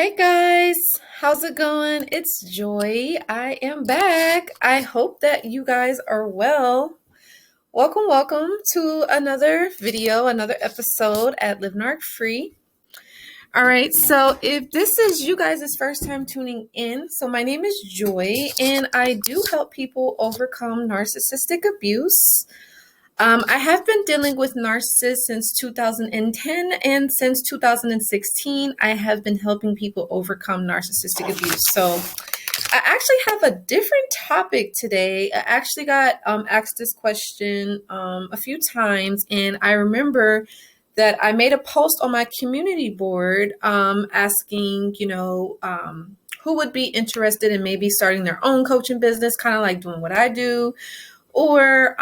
Hey guys, how's it going? It's Joy. I am back. I hope that you guys are well. Welcome to another video, another episode at Live Narc Free. All right, so if this is you guys' first time tuning in, so my name is Joy and I do help people overcome narcissistic abuse. I have been dealing with narcissists since 2010, and since 2016, I have been helping people overcome narcissistic abuse. So I actually have a different topic today. I actually got asked this question a few times, and I remember that I made a post on my community board asking, who would be interested in maybe starting their own coaching business, kind of like doing what I do, or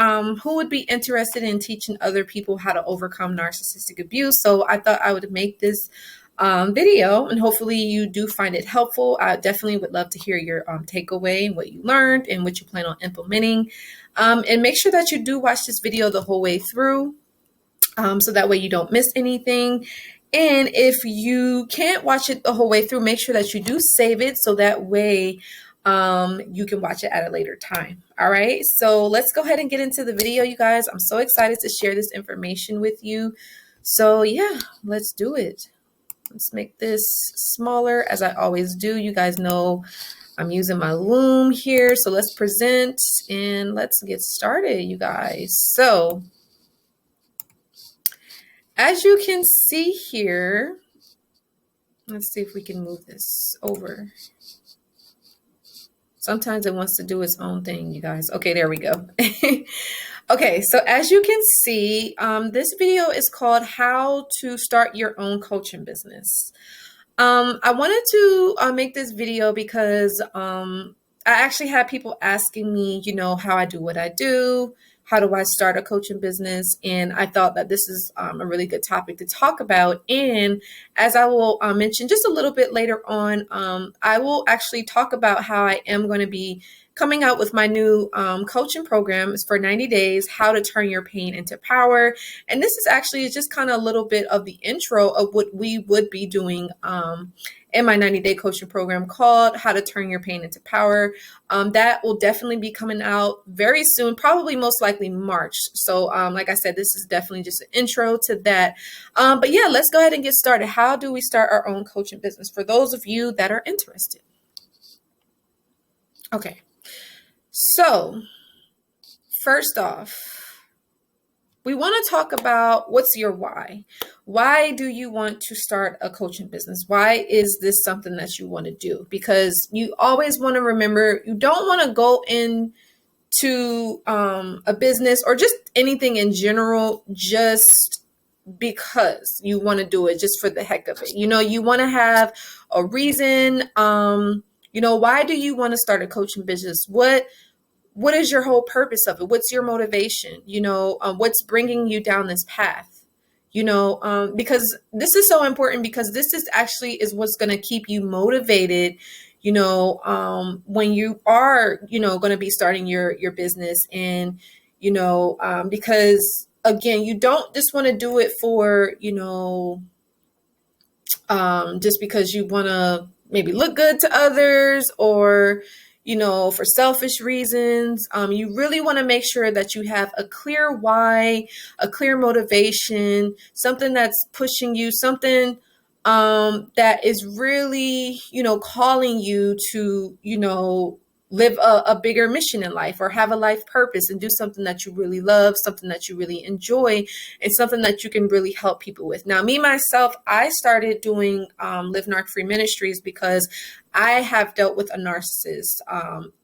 who would be interested in teaching other people how to overcome narcissistic abuse. So I thought I would make this video, and hopefully you do find it helpful. I definitely would love to hear your takeaway and what you learned and what you plan on implementing. And make sure that you do watch this video the whole way through, so that way you don't miss anything. And if you can't watch it the whole way through, make sure that you do save it so that way you can watch it at a later time. All right, so let's go ahead and get into the video, you guys. I'm so excited to share this information with you. So yeah, let's do it. Let's make this smaller as I always do. You guys know I'm using my loom here. So let's present and let's get started, you guys. So as you can see here, let's see if we can move this over. Sometimes it wants to do its own thing, you guys. Okay, there we go. Okay, so as you can see, this video is called How to Start Your Own Coaching Business. I wanted to make this video because I actually had people asking me, how I do what I do. How do I start a coaching business? And I thought that this is a really good topic to talk about. And as I will mention just a little bit later on, I will actually talk about how I am going to be coming out with my new coaching program. It's for 90 days, how to turn your pain into power. And this is actually just kind of a little bit of the intro of what we would be doing in my 90-day coaching program called How to Turn Your Pain into Power. That will definitely be coming out very soon, probably most likely March. So like I said, this is definitely just an intro to that. But yeah, let's go ahead and get started. How do we start our own coaching business for those of you that are interested? Okay, so first off, we want to talk about what's your why. Why do you want to start a coaching business? Why is this something that you want to do? Because you always want to remember, you don't want to go into a business or just anything in general just because you want to do it just for the heck of it. You want to have a reason. Why do you want to start a coaching business? What is your whole purpose of it? What's your motivation? What's bringing you down this path? Because this is so important, because this is what's going to keep you motivated, when you are, going to be starting your business. And, because again, you don't just want to do it for, just because you want to maybe look good to others, or for selfish reasons. You really want to make sure that you have a clear why, a clear motivation, something that's pushing you, something that is really, calling you to, live a bigger mission in life, or have a life purpose and do something that you really love, something that you really enjoy, and something that you can really help people with. Now, me, myself, I started doing Live Narc Free Ministries because I have dealt with a narcissist,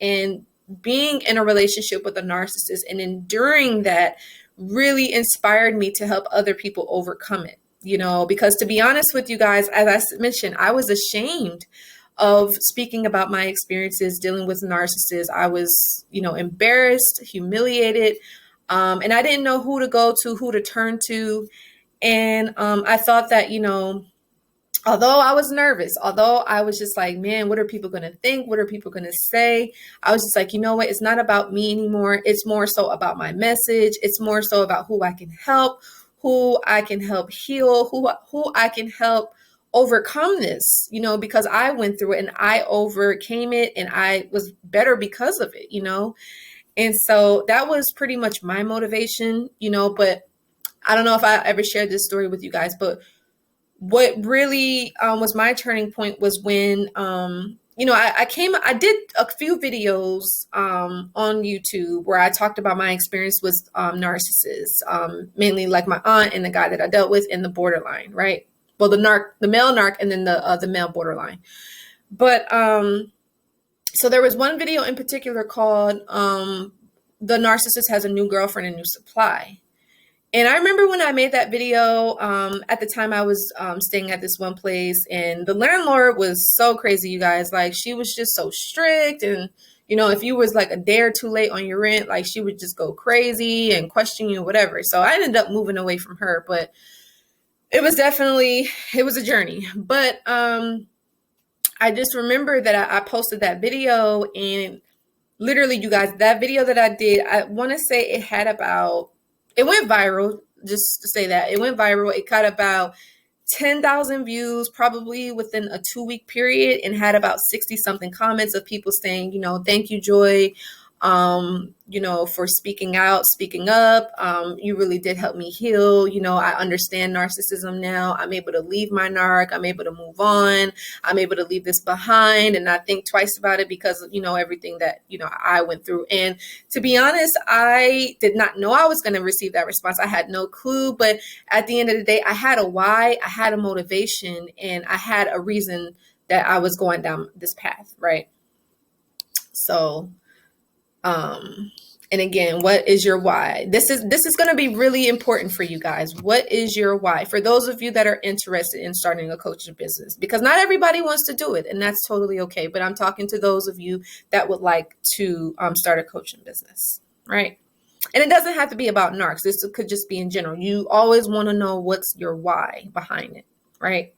and being in a relationship with a narcissist and enduring that really inspired me to help other people overcome it, because to be honest with you guys, as I mentioned, I was ashamed of speaking about my experiences dealing with narcissists. I was, embarrassed, humiliated, and I didn't know who to go to, who to turn to. And I thought that, although I was nervous, although I was just like, man, what are people going to think? What are people going to say? I was just like, you know what? It's not about me anymore. It's more so about my message. It's more so about who I can help heal, who I can help overcome this, because I went through it and I overcame it and I was better because of it, And so that was pretty much my motivation, but I don't know if I ever shared this story with you guys, but what really was my turning point was when, I did a few videos on YouTube where I talked about my experience with narcissists, mainly like my aunt and the guy that I dealt with in the borderline, right? Well, the male narc, and then the male borderline. But so there was one video in particular called "The Narcissist Has a New Girlfriend and New Supply." And I remember when I made that video, at the time I was staying at this one place, and the landlord was so crazy, you guys. Like, she was just so strict, and if you was like a day or two late on your rent, like, she would just go crazy and question you, whatever. So I ended up moving away from her, but it was a journey. But I just remember that I posted that video, and literally, you guys, that video that I did, I want to say it went viral, just to say that. It went viral. It got about 10,000 views probably within a 2-week period, and had about 60 something comments of people saying, thank you, Joy, for speaking out, speaking up. You really did help me heal. I understand narcissism now. I'm able to leave my narc. I'm able to move on. I'm able to leave this behind and not think twice about it because of, everything that, I went through. And to be honest, I did not know I was going to receive that response. I had no clue. But at the end of the day, I had a why, I had a motivation, and I had a reason that I was going down this path, right? So, and again, what is your why? This is going to be really important for you guys. What is your why? For those of you that are interested in starting a coaching business, because not everybody wants to do it, and that's totally okay. But I'm talking to those of you that would like to start a coaching business, right? And it doesn't have to be about narcs. This could just be in general. You always want to know what's your why behind it, right?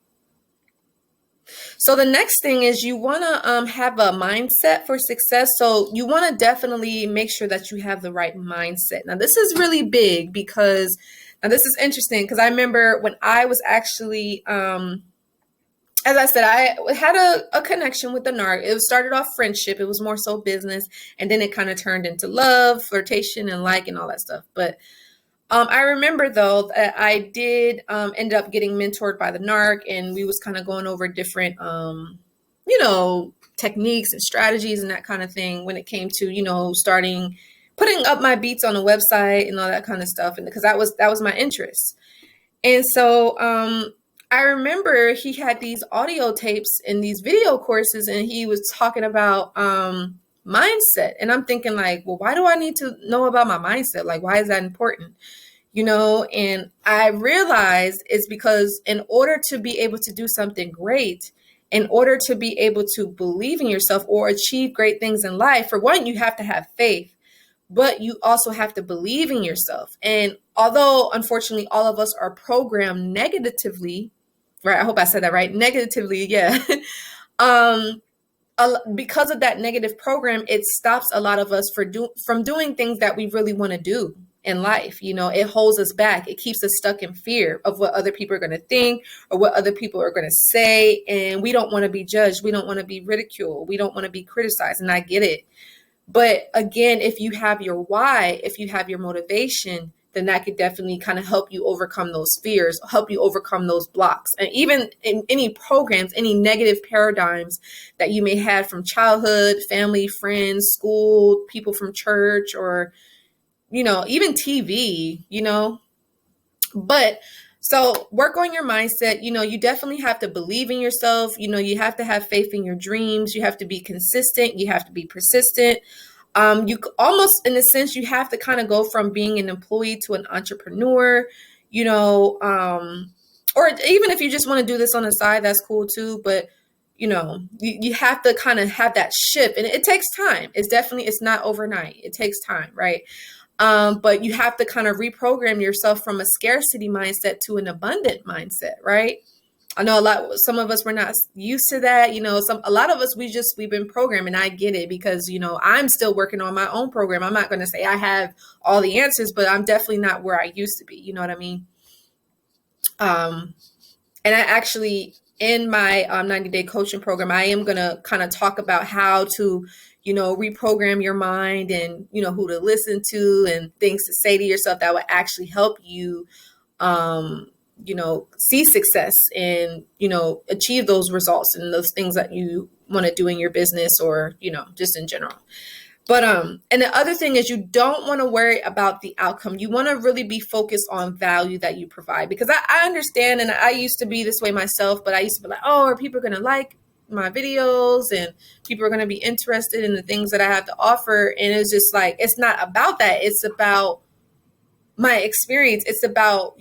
So the next thing is you want to have a mindset for success. So you want to definitely make sure that you have the right mindset. Now, this is really big because now this is interesting because I remember when I was actually, as I said, I had a connection with the narc. It started off friendship. It was more so business. And then it kind of turned into love, flirtation, and and all that stuff. But I remember, though, that I did end up getting mentored by the narc, and we was kind of going over different, techniques and strategies and that kind of thing when it came to, putting up my beats on a website and all that kind of stuff. And because that was my interest. And so I remember he had these audio tapes and these video courses, and he was talking about mindset. And I'm thinking like, well, why do I need to know about my mindset? Like, why is that important? And I realized it's because in order to be able to do something great, in order to be able to believe in yourself or achieve great things in life, for one, you have to have faith, but you also have to believe in yourself. And although, unfortunately, all of us are programmed negatively, right? I hope I said that right. Negatively, yeah. Because of that negative program, it stops a lot of us from doing things that we really want to do in life. It holds us back. It keeps us stuck in fear of what other people are going to think or what other people are going to say. And we don't want to be judged. We don't want to be ridiculed. We don't want to be criticized. And I get it. But again, if you have your why, if you have your motivation, then that could definitely kind of help you overcome those fears, help you overcome those blocks. And even in any programs, any negative paradigms that you may have from childhood, family, friends, school, people from church, or, even TV, But so work on your mindset. You definitely have to believe in yourself. You have to have faith in your dreams. You have to be consistent. You have to be persistent. You almost, in a sense, you have to kind of go from being an employee to an entrepreneur, or even if you just want to do this on the side, that's cool too. But, you have to kind of have that shift, and it takes time. It's not overnight. It takes time, right? But you have to kind of reprogram yourself from a scarcity mindset to an abundant mindset, right? I know some of us were not used to that. A lot of us, we've been programmed, and I get it because, I'm still working on my own program. I'm not going to say I have all the answers, but I'm definitely not where I used to be. You know what I mean? And I actually in my 90-day coaching program, I am going to kind of talk about how to, reprogram your mind and, who to listen to and things to say to yourself that will actually help you, see success and, achieve those results and those things that you want to do in your business or, just in general. But and the other thing is you don't want to worry about the outcome. You want to really be focused on value that you provide, because I understand, and I used to be this way myself, but I used to be like, oh, are people going to like my videos and people are going to be interested in the things that I have to offer? And it's just like, it's not about that. It's about my experience. It's about,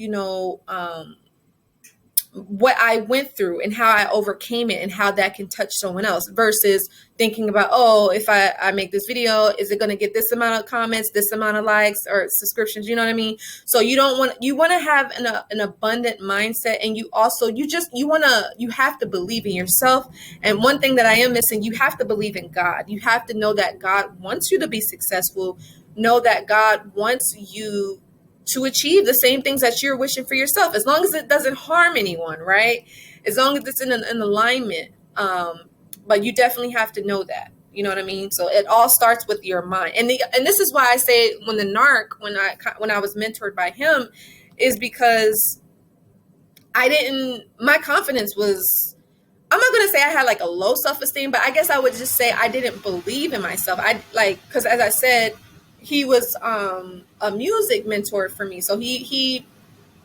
what I went through and how I overcame it and how that can touch someone else, versus thinking about, oh, if I make this video, is it going to get this amount of comments, this amount of likes or subscriptions? You know what I mean? So you want to have an abundant mindset. And you have to believe in yourself. And one thing that I am missing, you have to believe in God. You have to know that God wants you to be successful. Know that God wants you to achieve the same things that you're wishing for yourself, as long as it doesn't harm anyone, right? As long as it's in an alignment. But you definitely have to know that. You know what I mean? So it all starts with your mind. And this is why I say when I was mentored by him, is because my confidence was, I'm not going to say I had like a low self-esteem, but I guess I would just say I didn't believe in myself. Because as I said, he was a music mentor for me. So he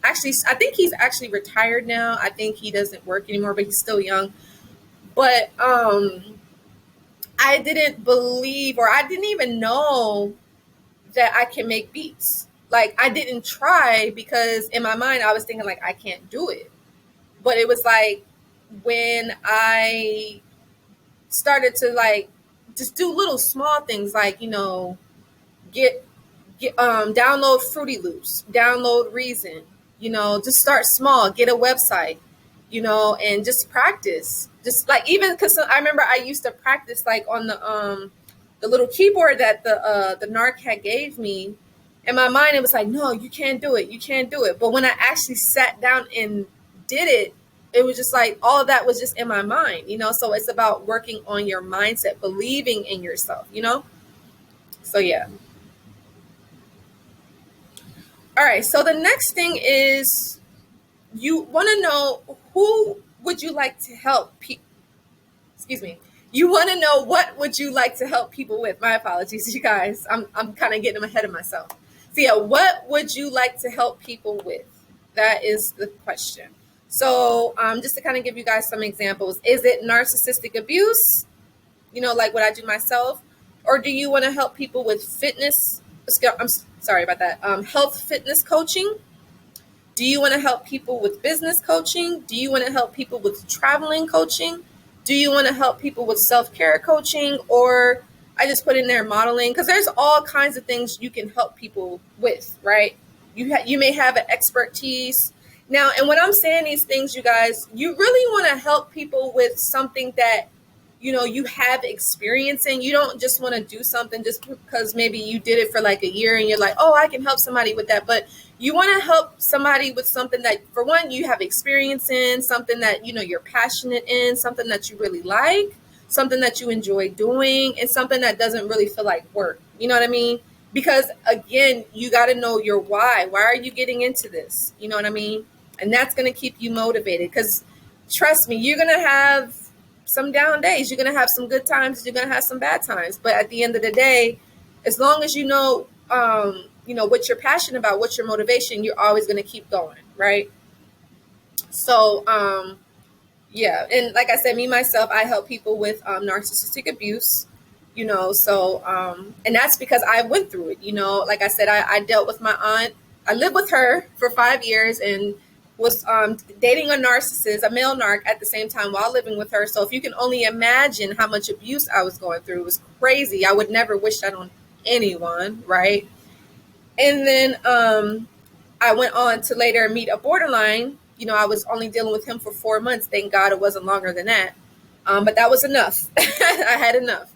actually, I think he's actually retired now. I think he doesn't work anymore, but he's still young. But I didn't believe, or I didn't even know that I can make beats. Like, I didn't try, because in my mind I was thinking like, I can't do it. But it was like when I started to like just do little small things, like, get download Fruity Loops, download Reason, just start small, get a website, and just practice. Just like, even because I remember I used to practice like on the little keyboard that the narc had gave me. In my mind, it was like, no, you can't do it. You can't do it. But when I actually sat down and did it, it was just like all of that was just in my mind, So it's about working on your mindset, believing in yourself, So yeah. All right, so the next thing is you want to know who would you like to help people. Excuse me. You want to know what would you like to help people with. My apologies, you guys. I'm kind of getting ahead of myself. So yeah, what would you like to help people with? That is the question. So just to kind of give you guys some examples, is it narcissistic abuse? Like what I do myself, or do you want to help people with fitness? I'm sorry about that. Health fitness coaching. Do you want to help people with business coaching? Do you want to help people with traveling coaching? Do you want to help people with self-care coaching? Or I just put in there modeling, because there's all kinds of things you can help people with, right? You may have an expertise. Now, and when I'm saying these things, you guys, you really want to help people with something that you have experience in. You don't just want to do something just because maybe you did it for like a year and you're like, oh, I can help somebody with that. But you want to help somebody with something that, for one, you have experience in, something that, you're passionate in, something that you really like, something that you enjoy doing, and something that doesn't really feel like work. You know what I mean? Because again, you got to know your why. Why are you getting into this? You know what I mean? And that's going to keep you motivated, because trust me, you're going to have some down days. You're going to have some good times. You're going to have some bad times. But at the end of the day, as long as you know what you're passionate about, what's your motivation, you're always going to keep going, right? So, yeah. And like I said, me, myself, I help people with narcissistic abuse, so, and that's because I went through it, like I said, I dealt with my aunt. I lived with her for 5 years and was dating a narcissist, a male narc, at the same time while living with her. So if you can only imagine how much abuse I was going through, it was crazy. I would never wish that on anyone, right? And then I went on to later meet a borderline. I was only dealing with him for 4 months. Thank God it wasn't longer than that. But that was enough. I had enough.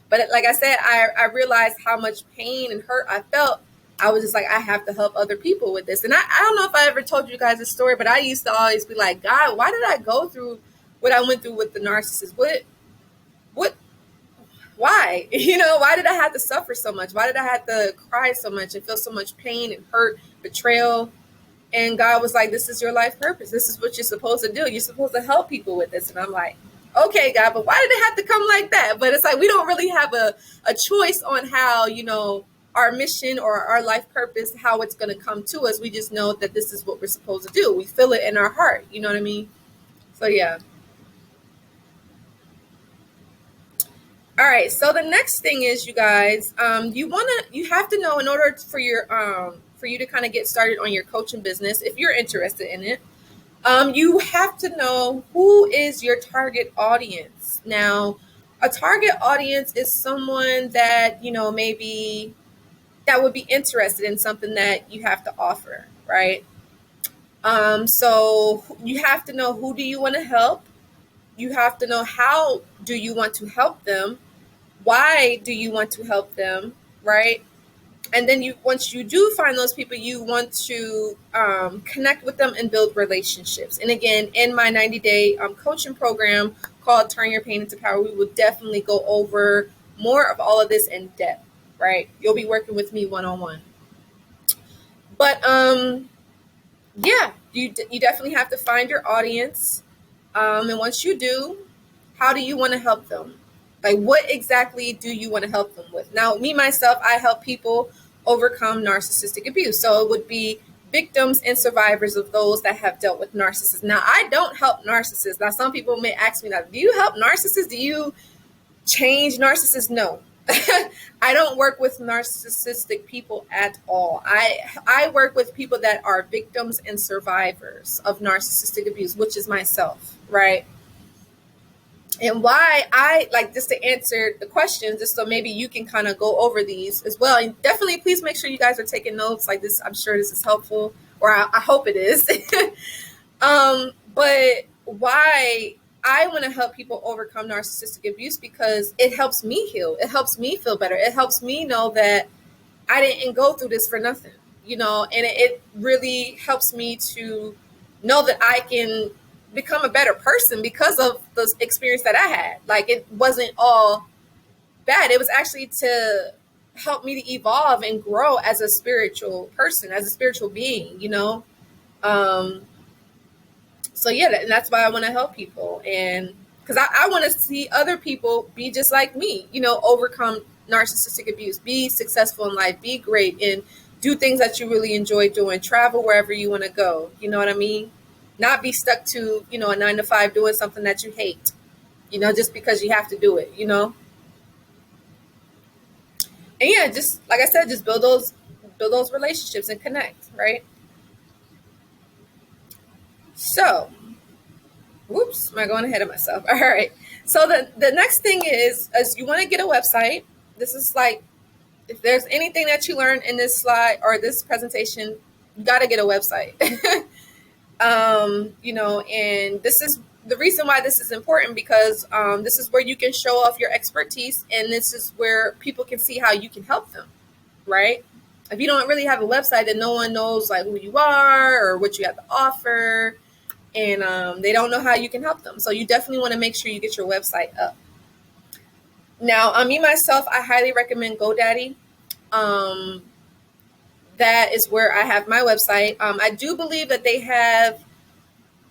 But like I said, I realized how much pain and hurt I felt I was just like, I have to help other people with this. And I don't know if I ever told you guys this story, but I used to always be like, God, why did I go through what I went through with the narcissist? What, why? Why did I have to suffer so much? Why did I have to cry so much and feel so much pain and hurt, betrayal? And God was like, this is your life purpose. This is what you're supposed to do. You're supposed to help people with this. And I'm like, okay, God, but why did it have to come like that? But it's like, we don't really have a choice on how, our mission or our life purpose, how it's going to come to us. We just know that this is what we're supposed to do. We feel it in our heart. You know what I mean? So, yeah. All right. So the next thing is, you guys, you have to know, in order for you to kind of get started on your coaching business, if you're interested in it, you have to know who is your target audience. Now, a target audience is someone that, maybe that would be interested in something that you have to offer, right? So you have to know, who do you want to help? You have to know, how do you want to help them? Why do you want to help them, right? And then once you do find those people, you want to connect with them and build relationships. And again, in my 90-day coaching program called Turn Your Pain into Power, we will definitely go over more of all of this in depth, right? You'll be working with me one-on-one. But yeah, you definitely have to find your audience. And once you do, how do you want to help them? Like, what exactly do you want to help them with? Now, me, myself, I help people overcome narcissistic abuse. So it would be victims and survivors of those that have dealt with narcissists. Now, I don't help narcissists. Now, some people may ask me, do you help narcissists? Do you change narcissists? No. I don't work with narcissistic people at all. I work with people that are victims and survivors of narcissistic abuse, which is myself, right? And why I like, just to answer the question, just so maybe you can kind of go over these as well. And definitely, please make sure you guys are taking notes like this. I'm sure this is helpful, or I hope it is. But why I want to help people overcome narcissistic abuse, because it helps me heal. It helps me feel better. It helps me know that I didn't go through this for nothing, and it really helps me to know that I can become a better person because of the experience that I had. Like, it wasn't all bad. It was actually to help me to evolve and grow as a spiritual person, as a spiritual being, So yeah, and that's why I want to help people. And because I want to see other people be just like me, overcome narcissistic abuse, be successful in life, be great, and do things that you really enjoy doing, travel wherever you want to go. You know what I mean? Not be stuck to, a 9-to-5 doing something that you hate, just because you have to do it, And yeah, just like I said, just build those relationships and connect, right? So, whoops, am I going ahead of myself? All right. So the next thing is you want to get a website. This is like, if there's anything that you learn in this slide or this presentation, you got to get a website. And this is the reason why this is important, because this is where you can show off your expertise, and this is where people can see how you can help them, right? If you don't really have a website, then no one knows like who you are or what you have to offer, and they don't know how you can help them. So you definitely want to make sure you get your website up. Now, me, myself, I highly recommend GoDaddy. That is where I have my website. I do believe that they have,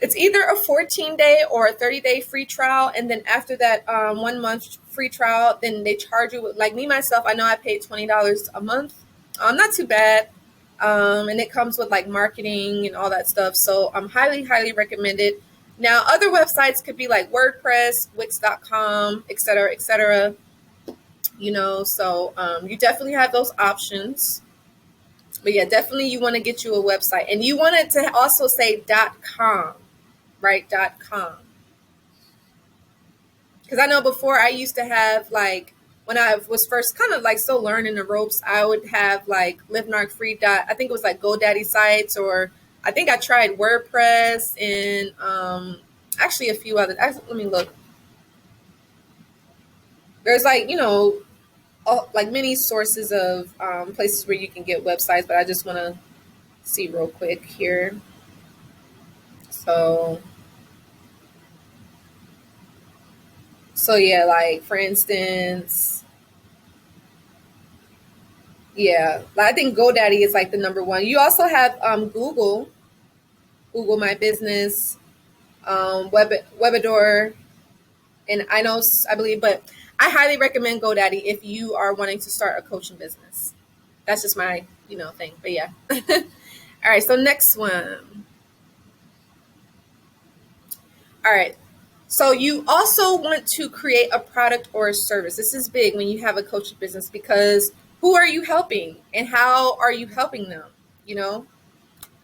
it's either a 14-day or a 30-day free trial. And then after that 1 month free trial, then they charge you. Like me, myself, I know I paid $20 a month. Not too bad. And it comes with like marketing and all that stuff. So I'm highly, highly recommended. Now, other websites could be like WordPress, Wix.com, et cetera, et cetera. So you definitely have those options. But yeah, definitely you want to get you a website. And you want it to also say .com, right? .com. Because I know before I used to have like, when I was first kind of like so learning the ropes, I would have like LiveNarcFree. I think it was like GoDaddy sites, or I think I tried WordPress and actually a few other. Let me look. There's like, like many sources of places where you can get websites, but I just want to see real quick here. So yeah, like for instance, yeah, I think GoDaddy is like the number one. You also have Google My Business, Webador, and I believe, but I highly recommend GoDaddy if you are wanting to start a coaching business. That's just my, thing. But yeah. All right. So next one. All right. So you also want to create a product or a service. This is big when you have a coaching business, because who are you helping and how are you helping them? You know?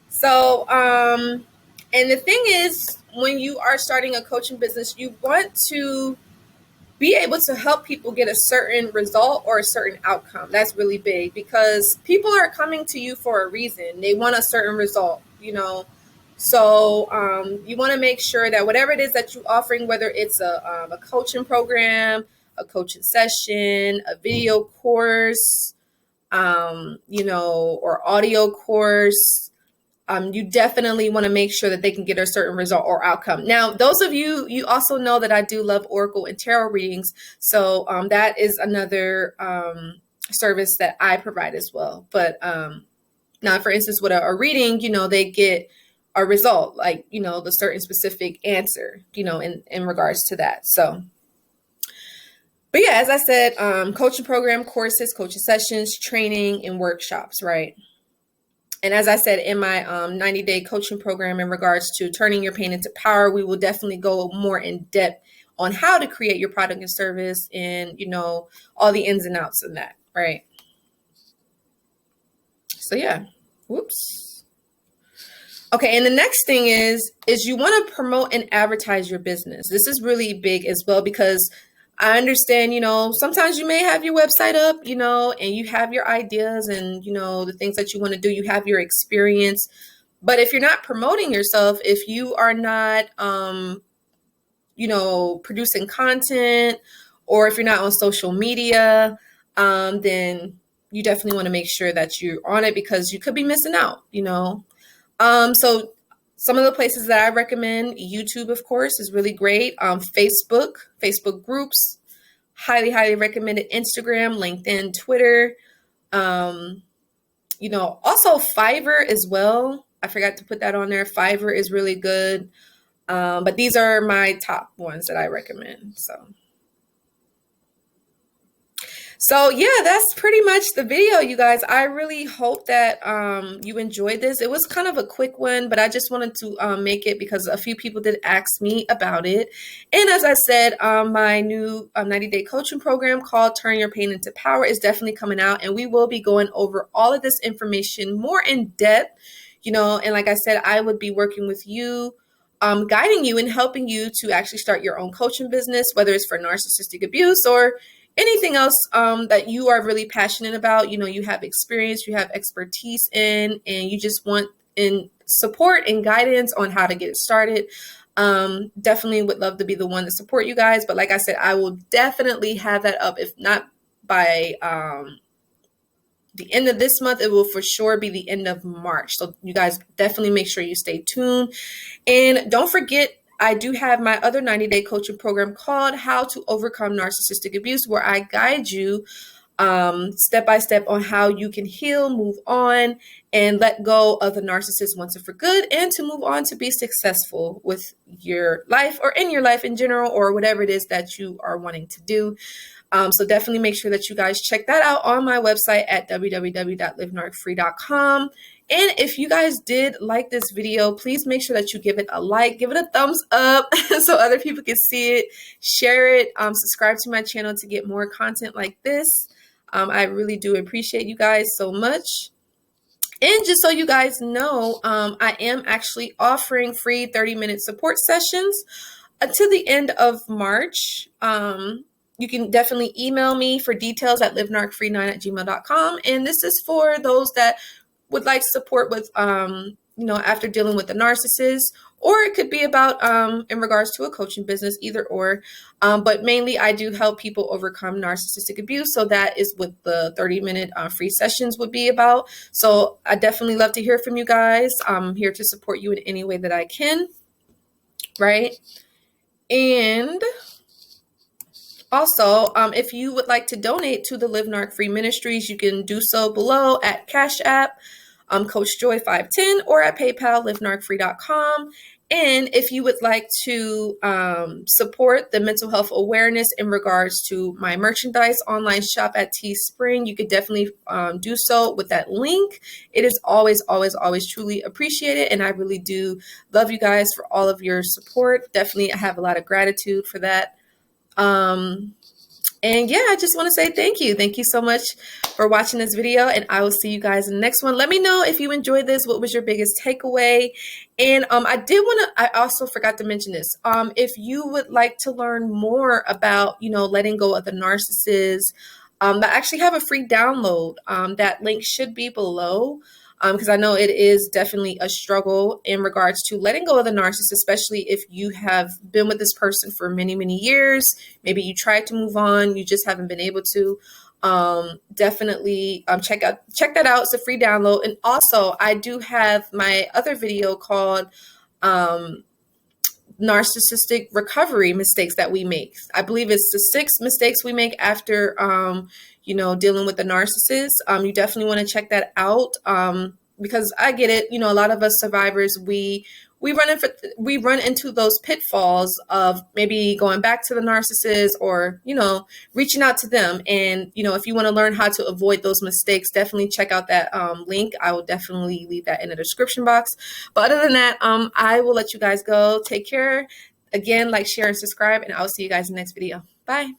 So, and the thing is, when you are starting a coaching business, you want to be able to help people get a certain result or a certain outcome. That's really big, because people are coming to you for a reason. They want a certain result, So you want to make sure that whatever it is that you're offering, whether it's a coaching program, a coaching session, a video course, or audio course, you definitely want to make sure that they can get a certain result or outcome. Now, those of you also know that I do love Oracle and tarot readings. So that is another service that I provide as well. But now, for instance, with a reading, they get a result, like, the certain specific answer, in regards to that. So, but yeah, as I said, coaching program, courses, coaching sessions, training, and workshops, right? And as I said, in my 90-day coaching program, in regards to turning your pain into power, we will definitely go more in depth on how to create your product and service, and, all the ins and outs of that, right? So yeah, whoops. Okay, and the next thing is you want to promote and advertise your business. This is really big as well, because I understand, sometimes you may have your website up, and you have your ideas and, the things that you want to do, you have your experience. But if you're not promoting yourself, if you are not, producing content, or if you're not on social media, then you definitely want to make sure that you're on it, because you could be missing out, So some of the places that I recommend: YouTube, of course, is really great. Facebook groups, highly, highly recommended. Instagram, LinkedIn, Twitter. Also Fiverr as well. I forgot to put that on there. Fiverr is really good. But these are my top ones that I recommend. So yeah, that's pretty much the video, you guys. I really hope that you enjoyed this. It was kind of a quick one, but I just wanted to make it because a few people did ask me about it. And as I said, my new 90-day coaching program called Turn Your Pain into Power is definitely coming out, and we will be going over all of this information more in depth, and like I said, I would be working with you, guiding you and helping you to actually start your own coaching business, whether it's for narcissistic abuse or anything else that you are really passionate about, you have experience, you have expertise in, and you just want in support and guidance on how to get it started. Definitely would love to be the one to support you guys. But like I said, I will definitely have that up. If not by the end of this month, it will for sure be the end of March. So you guys definitely make sure you stay tuned. And don't forget, I do have my other 90-day coaching program called How to Overcome Narcissistic Abuse, where I guide you step by step on how you can heal, move on, and let go of the narcissist once and for good, and to move on to be successful with your life, or in your life in general, or whatever it is that you are wanting to do. So definitely make sure that you guys check that out on my website at www.livenarcfree.com. And if you guys did like this video, please make sure that you give it a like, give it a thumbs up so other people can see it, share it, subscribe to my channel to get more content like this. I really do appreciate you guys so much. And just so you guys know, I am actually offering free 30-minute support sessions until the end of March. You can definitely email me for details at livenarcfree9@gmail.com. And this is for those that would like support with, after dealing with the narcissist, or it could be about in regards to a coaching business, either or. But mainly I do help people overcome narcissistic abuse. So that is what the 30-minute free sessions would be about. So I definitely love to hear from you guys. I'm here to support you in any way that I can, right? And also, if you would like to donate to the Live Narc Free Ministries, you can do so below at Cashapp, Coach Joy 510, or at PayPal, livenarcfree.com. And if you would like to support the mental health awareness in regards to my merchandise online shop at Teespring, you could definitely do so with that link. It is always, always, always truly appreciated. And I really do love you guys for all of your support. Definitely, I have a lot of gratitude for that. And yeah, I just want to say thank you. Thank you so much for watching this video, and I will see you guys in the next one. Let me know if you enjoyed this. What was your biggest takeaway? And I also forgot to mention this. If you would like to learn more about, letting go of the narcissist, I actually have a free download. That link should be below. Because I know it is definitely a struggle in regards to letting go of the narcissist, especially if you have been with this person for many, many years. Maybe you tried to move on, you just haven't been able to. Definitely check that out. It's a free download. And also, I do have my other video called narcissistic recovery mistakes that we make. I believe it's the 6 mistakes we make after dealing with the narcissist. You definitely want to check that out, because I get it. A lot of us survivors, we run into those pitfalls of maybe going back to the narcissist, or reaching out to them. And if you want to learn how to avoid those mistakes, definitely check out that link. I will definitely leave that in the description box. But other than that, I will let you guys go. Take care. Again, like, share, and subscribe, and I'll see you guys in the next video. Bye.